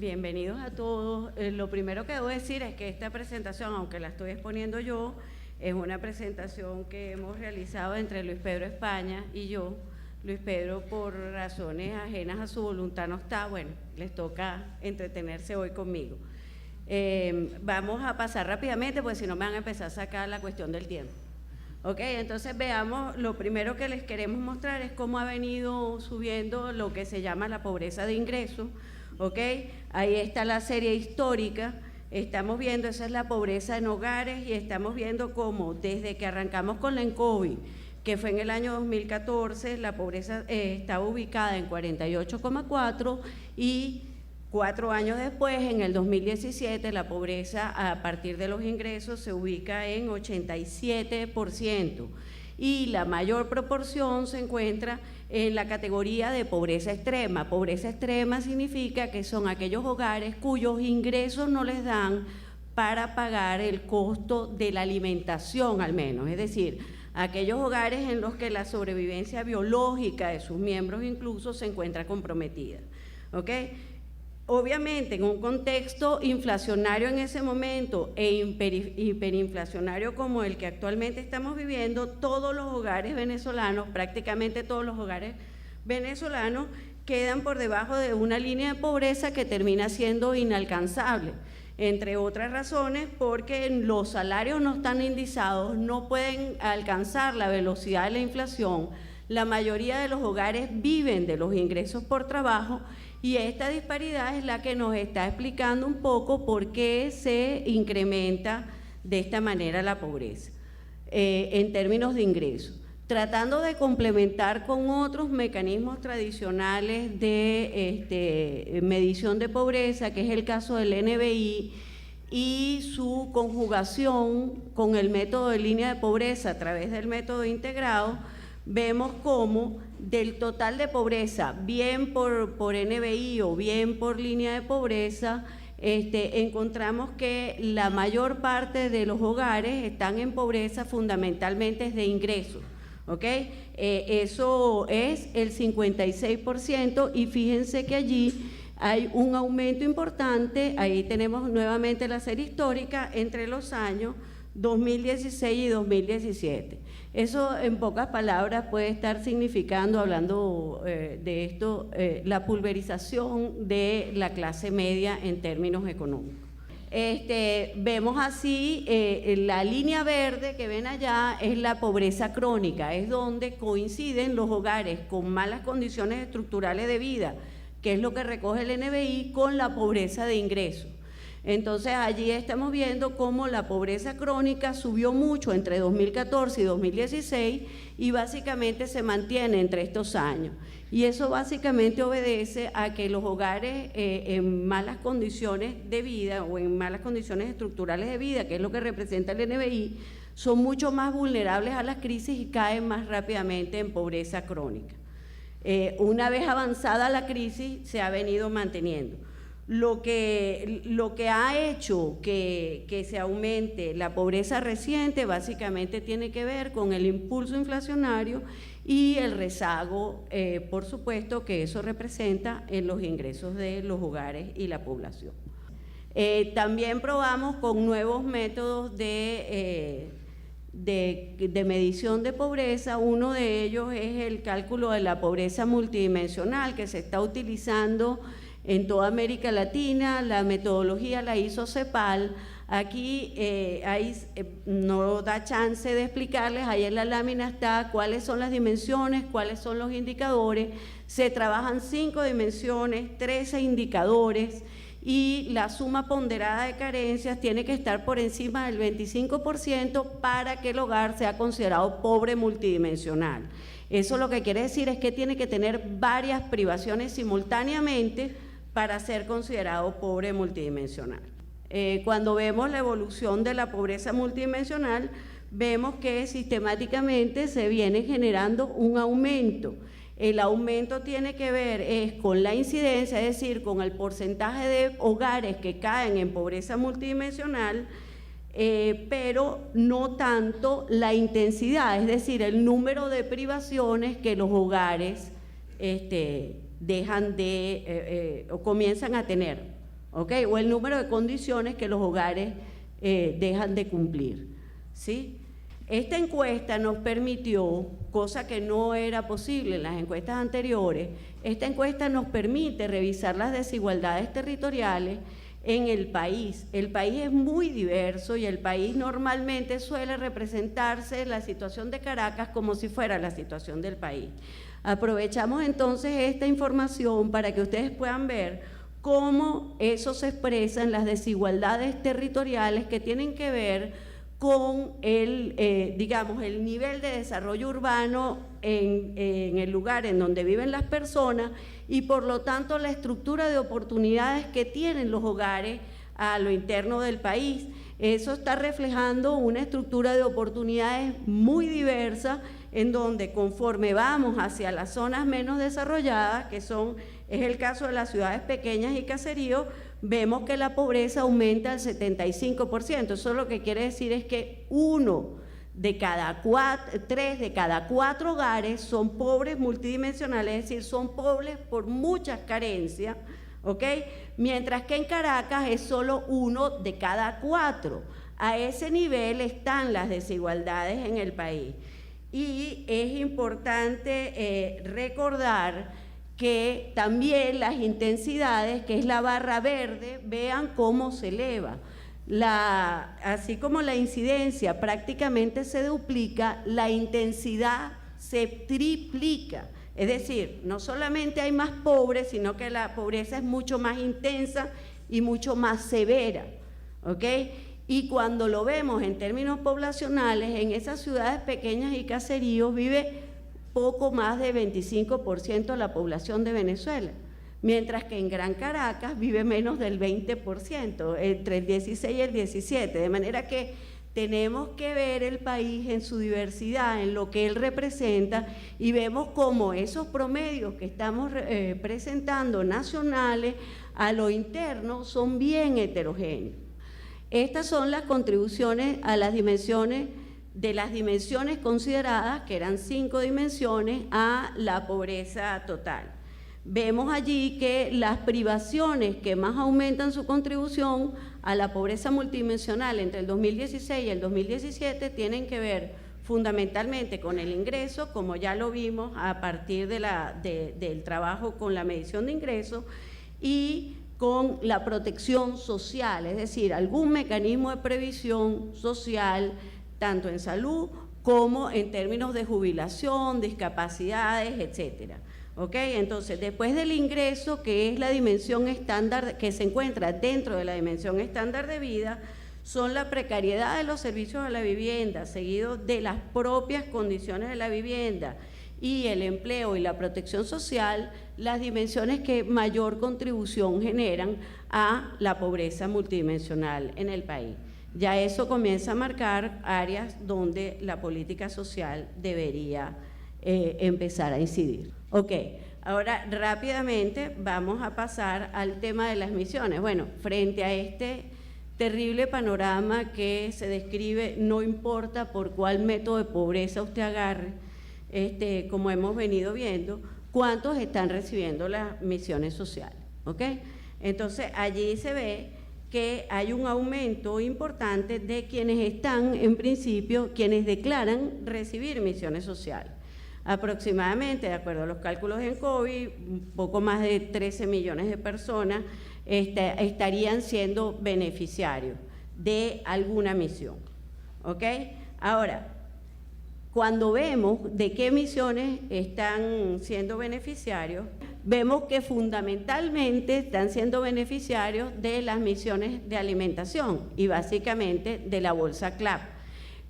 bienvenidos a todos. Lo primero que debo decir es que esta presentación, aunque la estoy exponiendo yo, es una presentación que hemos realizado entre Luis Pedro España y yo. Luis Pedro, por razones ajenas a su voluntad, no está, bueno, les toca entretenerse hoy conmigo. Vamos a pasar rápidamente, porque si no me van a empezar a sacar la cuestión del tiempo. Ok, entonces veamos, lo primero que les queremos mostrar es cómo ha venido subiendo lo que se llama la pobreza de ingresos. Ok, ahí está la serie histórica, estamos viendo, esa es la pobreza en hogares y estamos viendo cómo desde que arrancamos con la ENCOVI, que fue en el año 2014, la pobreza estaba ubicada en 48,4 y 4 años después, en el 2017, la pobreza a partir de los ingresos se ubica en 87%. Y la mayor proporción se encuentra en la categoría de pobreza extrema. Pobreza extrema significa que son aquellos hogares cuyos ingresos no les dan para pagar el costo de la alimentación al menos, es decir, aquellos hogares en los que la sobrevivencia biológica de sus miembros incluso se encuentra comprometida. ¿Ok? Obviamente, en un contexto inflacionario en ese momento e hiperinflacionario como el que actualmente estamos viviendo, todos los hogares venezolanos, prácticamente todos los hogares venezolanos, quedan por debajo de una línea de pobreza que termina siendo inalcanzable, entre otras razones porque los salarios no están indizados, no pueden alcanzar la velocidad de la inflación, la mayoría de los hogares viven de los ingresos por trabajo. Y esta disparidad es la que nos está explicando un poco por qué se incrementa de esta manera la pobreza en términos de ingresos, tratando de complementar con otros mecanismos tradicionales de medición de pobreza, que es el caso del NBI, y su conjugación con el método de línea de pobreza a través del método integrado. Vemos cómo del total de pobreza, bien por NBI o bien por línea de pobreza, encontramos que la mayor parte de los hogares están en pobreza fundamentalmente de ingresos. ¿Ok? Eso es el 56% y fíjense que allí hay un aumento importante, ahí tenemos nuevamente la serie histórica entre los años 2016 y 2017. Eso, en pocas palabras, puede estar significando, hablando de esto, la pulverización de la clase media en términos económicos. Vemos así, la línea verde que ven allá es la pobreza crónica, es donde coinciden los hogares con malas condiciones estructurales de vida, que es lo que recoge el NBI, con la pobreza de ingresos. Entonces allí estamos viendo cómo la pobreza crónica subió mucho entre 2014 y 2016 y básicamente se mantiene entre estos años. Y eso básicamente obedece a que los hogares en malas condiciones de vida o en malas condiciones estructurales de vida, que es lo que representa el NBI, son mucho más vulnerables a las crisis y caen más rápidamente en pobreza crónica. Una vez avanzada la crisis se ha venido manteniendo. Lo que ha hecho que se aumente la pobreza reciente básicamente tiene que ver con el impulso inflacionario y el rezago, por supuesto, que eso representa en los ingresos de los hogares y la población. También probamos con nuevos métodos de medición de pobreza. Uno de ellos es el cálculo de la pobreza multidimensional que se está utilizando en toda América Latina. La metodología la hizo CEPAL. Aquí no da chance de explicarles, ahí en la lámina está cuáles son las dimensiones, cuáles son los indicadores. Se trabajan 5 dimensiones, 13 indicadores y la suma ponderada de carencias tiene que estar por encima del 25% para que el hogar sea considerado pobre multidimensional. Eso lo que quiere decir es que tiene que tener varias privaciones simultáneamente para ser considerado pobre multidimensional. Cuando vemos la evolución de la pobreza multidimensional, vemos que sistemáticamente se viene generando un aumento. El aumento tiene que ver con la incidencia, es decir, con el porcentaje de hogares que caen en pobreza multidimensional, pero no tanto la intensidad, es decir, el número de privaciones que los hogares dejan de o comienzan a tener. ¿ok? O el número de condiciones que los hogares dejan de cumplir, ¿sí? Esta encuesta nos permitió, cosa que no era posible en las encuestas anteriores, esta encuesta nos permite revisar las desigualdades territoriales en el país. El país es muy diverso y el país normalmente suele representarse la situación de Caracas como si fuera la situación del país. Aprovechamos entonces esta información para que ustedes puedan ver cómo eso se expresa en las desigualdades territoriales que tienen que ver con digamos, el nivel de desarrollo urbano en el lugar en donde viven las personas y por lo tanto la estructura de oportunidades que tienen los hogares a lo interno del país. Eso está reflejando una estructura de oportunidades muy diversa en donde conforme vamos hacia las zonas menos desarrolladas, que es el caso de las ciudades pequeñas y caseríos, vemos que la pobreza aumenta al 75%. Eso lo que quiere decir es que 3 de cada 4 hogares son pobres multidimensionales, es decir, son pobres por muchas carencias, ¿ok? Mientras que en Caracas es solo 1 de cada 4. A ese nivel están las desigualdades en el país. Y es importante recordar que también las intensidades, que es la barra verde, vean cómo se eleva. Así como la incidencia prácticamente se duplica, la intensidad se triplica. Es decir, no solamente hay más pobres, sino que la pobreza es mucho más intensa y mucho más severa, ¿ok? Y cuando lo vemos en términos poblacionales, en esas ciudades pequeñas y caseríos vive poco más de 25% de la población de Venezuela, mientras que en Gran Caracas vive menos del 20%, entre el 16 y el 17%, de manera que tenemos que ver el país en su diversidad, en lo que él representa, y vemos cómo esos promedios que estamos presentando nacionales a lo interno son bien heterogéneos. Estas son las contribuciones a las dimensiones, de las dimensiones consideradas, que eran 5 dimensiones, a la pobreza total. Vemos allí que las privaciones que más aumentan su contribución a la pobreza multidimensional entre el 2016 y el 2017 tienen que ver fundamentalmente con el ingreso, como ya lo vimos a partir del trabajo con la medición de ingresos, y con la protección social, es decir, algún mecanismo de previsión social, tanto en salud como en términos de jubilación, discapacidades, etcétera. ¿Ok? Entonces, después del ingreso, que es la dimensión estándar, que se encuentra dentro de la dimensión estándar de vida, son la precariedad de los servicios a la vivienda, seguido de las propias condiciones de la vivienda, y el empleo y la protección social, las dimensiones que mayor contribución generan a la pobreza multidimensional en el país. Ya eso comienza a marcar áreas donde la política social debería empezar a incidir. Ok, ahora rápidamente vamos a pasar al tema de las misiones. Bueno, frente a este terrible panorama que se describe, no importa por cuál método de pobreza usted agarre, como hemos venido viendo, cuántos están recibiendo las misiones sociales, ¿ok? Entonces, allí se ve que hay un aumento importante de quienes están, en principio, quienes declaran recibir misiones sociales. Aproximadamente, de acuerdo a los cálculos en COVID, un poco más de 13 millones de personas estarían siendo beneficiarios de alguna misión, ¿ok? Ahora, cuando vemos de qué misiones están siendo beneficiarios, vemos que fundamentalmente están siendo beneficiarios de las misiones de alimentación y básicamente de la bolsa CLAP.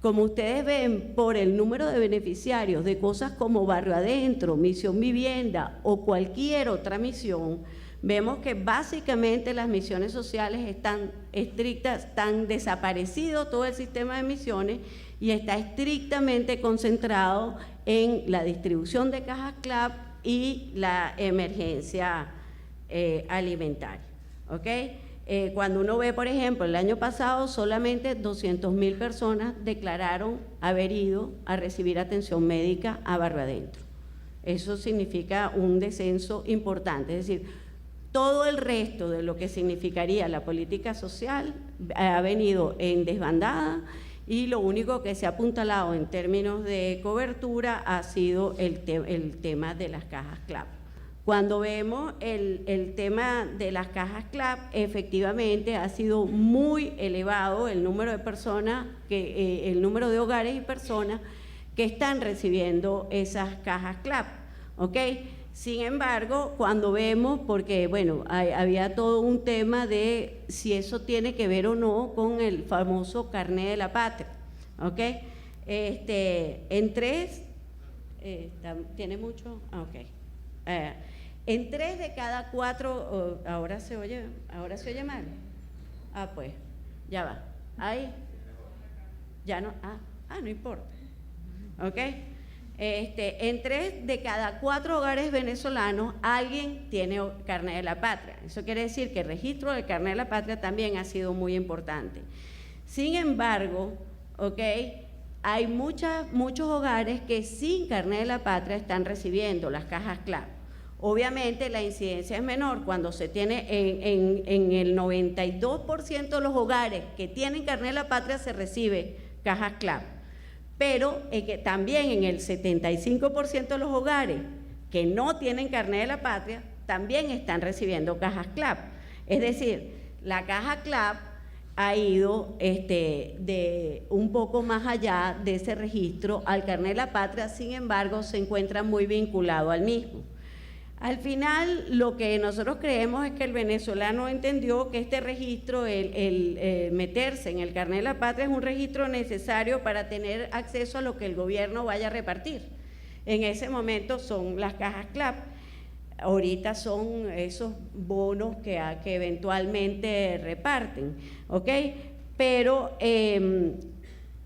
Como ustedes ven, por el número de beneficiarios de cosas como Barrio Adentro, Misión Vivienda o cualquier otra misión, vemos que básicamente las misiones sociales están estrictas, están desaparecido todo el sistema de misiones y está estrictamente concentrado en la distribución de cajas CLAP y la emergencia alimentaria, ¿ok? Cuando uno ve, por ejemplo, el año pasado solamente 200.000 personas declararon haber ido a recibir atención médica a Barrio Adentro. Eso significa un descenso importante, es decir, Todo el resto de lo que significaría la política social ha venido en desbandada y lo único que se ha apuntalado en términos de cobertura ha sido el tema de las cajas CLAP. Cuando vemos el tema de las cajas CLAP, efectivamente ha sido muy elevado el número de personas, el número de hogares y personas que están recibiendo esas cajas CLAP, ¿ok? Sin embargo, cuando vemos, porque bueno, había todo un tema de si eso tiene que ver o no con el famoso carné de la patria, ¿ok? En tres, ¿tiene mucho? Ok. En 3 de cada 4, ahora se oye mal. Pues, ya va. Ahí, ya no, no importa. ¿Ok? En 3 de cada 4 hogares venezolanos alguien tiene carnet de la patria. Eso quiere decir que el registro del carnet de la patria también ha sido muy importante. Sin embargo, ¿ok?, hay muchos hogares que sin carnet de la patria están recibiendo las cajas CLAP. Obviamente la incidencia es menor cuando se tiene en el 92% de los hogares que tienen carnet de la patria se recibe cajas CLAP. Pero que también en el 75% de los hogares que no tienen carnet de la patria también están recibiendo cajas CLAP. Es decir, la caja CLAP ha ido de un poco más allá de ese registro al carnet de la patria, sin embargo se encuentra muy vinculado al mismo. Al final, lo que nosotros creemos es que el venezolano entendió que este registro, el meterse en el carnet de la patria, es un registro necesario para tener acceso a lo que el gobierno vaya a repartir. En ese momento son las cajas CLAP, ahorita son esos bonos que eventualmente reparten, ¿ok? Pero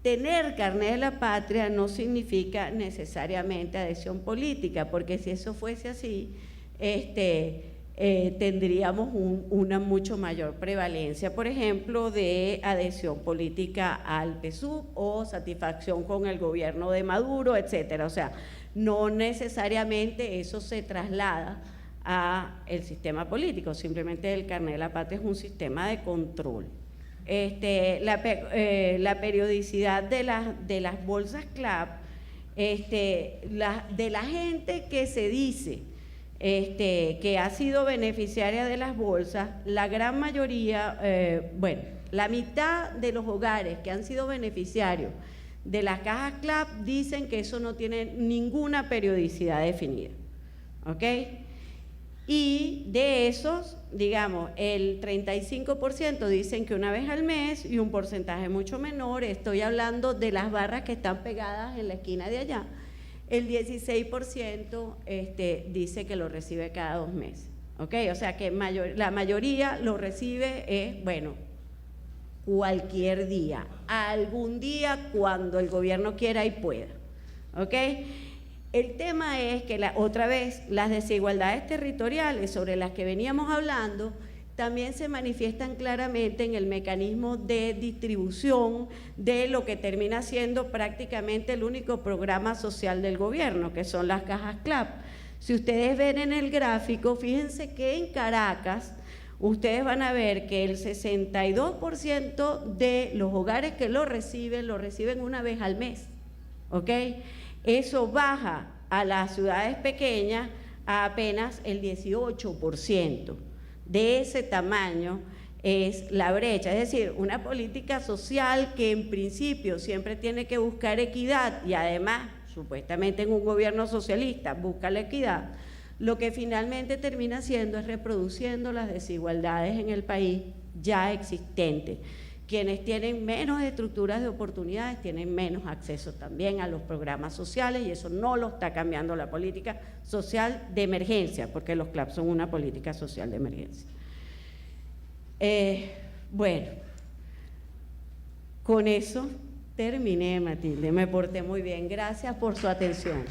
tener carnet de la patria no significa necesariamente adhesión política, porque si eso fuese así, tendríamos una mucho mayor prevalencia, por ejemplo, de adhesión política al PSUV o satisfacción con el gobierno de Maduro, etcétera. O sea, no necesariamente eso se traslada al sistema político, simplemente el carnet de la patria es un sistema de control. La periodicidad de las bolsas CLAP, de la gente que se dice que ha sido beneficiaria de las bolsas, la gran mayoría, la mitad de los hogares que han sido beneficiarios de las cajas CLAP dicen que eso no tiene ninguna periodicidad definida, ¿ok? Y de esos, digamos, el 35% dicen que una vez al mes y un porcentaje mucho menor, estoy hablando de las barras que están pegadas en la esquina de allá, el 16% dice que lo recibe cada 2 meses, ¿ok? O sea que la mayoría lo recibe, cualquier día, algún día cuando el gobierno quiera y pueda, ¿ok? El tema es que otra vez las desigualdades territoriales sobre las que veníamos hablando también se manifiestan claramente en el mecanismo de distribución de lo que termina siendo prácticamente el único programa social del gobierno, que son las cajas CLAP. Si ustedes ven en el gráfico, fíjense que en Caracas ustedes van a ver que el 62% de los hogares que lo reciben una vez al mes, ¿ok? Eso baja a las ciudades pequeñas a apenas el 18%. De ese tamaño es la brecha, es decir, una política social que en principio siempre tiene que buscar equidad y además, supuestamente en un gobierno socialista, busca la equidad, lo que finalmente termina haciendo es reproduciendo las desigualdades en el país ya existentes. Quienes tienen menos estructuras de oportunidades tienen menos acceso también a los programas sociales y eso no lo está cambiando la política social de emergencia, porque los CLAP son una política social de emergencia. Bueno, con eso terminé, Matilde, me porté muy bien. Gracias por su atención.